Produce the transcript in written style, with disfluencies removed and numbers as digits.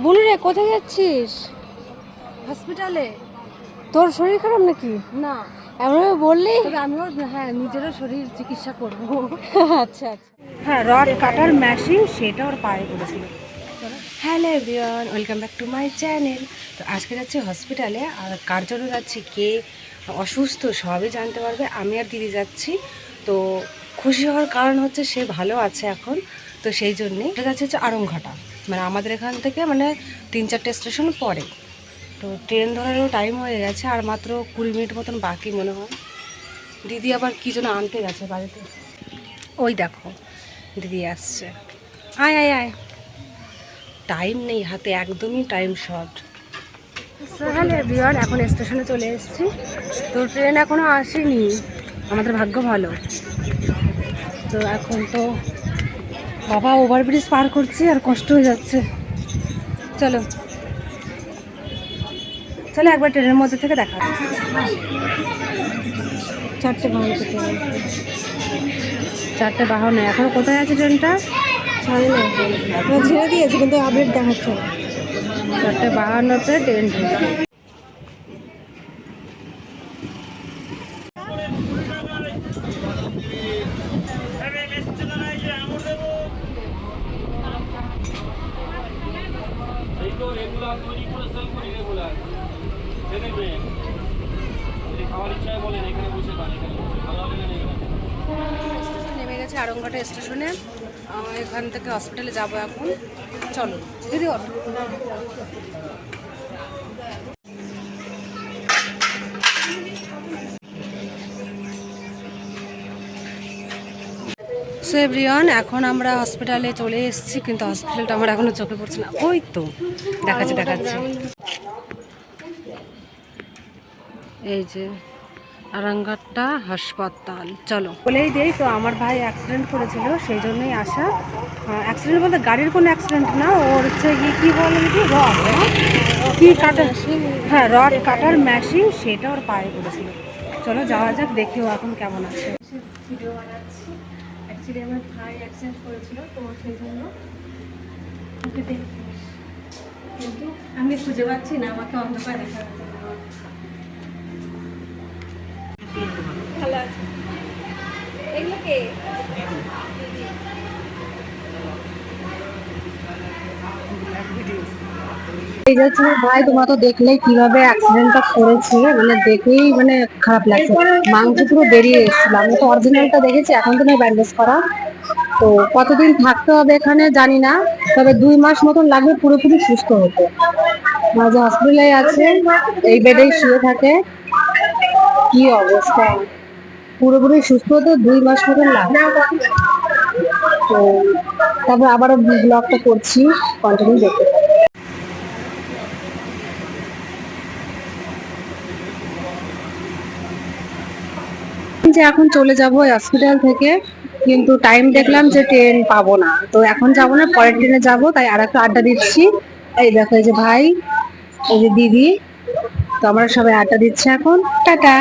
বলু রে, কোথায় যাচ্ছিস? হসপিটালে। তোর শরীর খারাপ নাকি? না, এমনভাবে বললি। তবে আমিও হ্যাঁ নিজেরও শরীর চিকিৎসা করব। আচ্ছা আচ্ছা। হ্যাঁ, রড কাটার মেশিন সেটা ওর পায়ে পড়েছিল। Hello everyone, welcome back to my channel. তো আজকে যাচ্ছি হসপিটালে, আর কার জন্য যাচ্ছি, কে অসুস্থ সবই জানতে পারবে। আমি আর দিদি যাচ্ছি। তো খুশি হওয়ার কারণ হচ্ছে সে ভালো আছে এখন, তো সেই জন্যেই যাচ্ছে হচ্ছে আড়ংঘাটা, মানে আমাদের এখান থেকে মানে 3-4টে স্টেশন পরে। তো ট্রেন ধরারও টাইম হয়ে গেছে, আর মাত্র 20 মিনিট মতন বাকি মনে হয়। দিদি আবার কী যেন আনতে গেছে বাড়িতে। ওই দেখো দিদি আসছে। আয় আয় আয়, টাইম নেই হাতে, একদমই টাইম শর্ট। হ্যালো এভরিওয়ান, এখন স্টেশনে চলে এসেছি। তো ট্রেন এখনও আসেনি, আমাদের ভাগ্য ভালো। তো এখন তো বাবা ওভারব্রিজ পার করছি, আর কষ্ট হয়ে যাচ্ছে। চলো চলো একবার ট্রেনের মধ্যে থেকে দেখা। 4:52 4:52, এখনো কোথায় আছে ট্রেনটা? ছাড়ে না, ছেড়ে দিয়েছে কিন্তু আপডেট দেখাচ্ছে না। 4:52-তে ট্রেন ঢুকবে। নেমে গেছে আড়ংঘাটা স্টেশনে। এখান থেকে হসপিটালে যাব এখন। চলো দিদি ওঠো। সো এভরিওয়ান, এখন আমরা হসপিটালে চলে এসেছি, কিন্তু হসপিটালটা আমার এখনো চোখে পড়ছে না। ওই তো দেখাচ্ছে দেখাচ্ছে, এই যে আরাঙ্গাট্টা হাসপাতাল। চলো বলেই দেই, তো আমার ভাই অ্যাক্সিডেন্ট করেছিল, সেই জন্যই আসা। অ্যাক্সিডেন্ট বলতে গাড়ির কোনো অ্যাক্সিডেন্ট না, ওর হচ্ছে কি বলে কি রড, কি কাটার, হ্যাঁ রড কাটার মেশিন সেটা ওর পায়ে পড়েছিল। চলো যাওয়া যাক, দেখেও এখন কেমন আছে। ভিডিও বানাচ্ছি, অ্যাকচুয়ালি আমার ভাই অ্যাক্সিডেন্ট করেছিল, তো সেই জন্য ওকে দেখতে, কিন্তু আমি খুঁজে পাচ্ছি না, আমাকে অন্ধকার দেখা যাচ্ছে। ভালো আছে। এগুলো কে? এই যে তোমার ভাই, তোমরা তো দেখলেই কিভাবে অ্যাক্সিডেন্টটা করেছে, মানে দেখেই মানে খারাপ লাগছে। মাংস পুরো বেরিয়ে এসেছিল, আমি তো অরিজিনালটা দেখেছি, এখন তো ব্যান্ডেজ করা। তো কতদিন থাকতে হবে এখানে জানি না, তবে 2 মাস মতন লাগবে পুরোপুরি সুস্থ হতে। মাঝে হসপিটালে আছে, এই বেডেই শুয়ে থাকে। কি অবস্থা, পুরোপুরি সুস্থ হতে 2 মাস মতন লাগবে। তো তারপর আবারও ব্লগটা করছি, কন্টিনিউ দেখতে থাকো। যে এখন চলে যাব হসপিটাল থেকে, কিন্তু টাইম দেখলাম যে ট্রেন পাবো না, তো এখন যাবো না, পরের ট্রেনে যাবো, তাই আর একটু আড্ডা দিচ্ছি। এই দেখো, এই যে ভাই, এই যে দিদি, তো আমরা সবাই আড্ডা দিচ্ছি এখন। টাটা।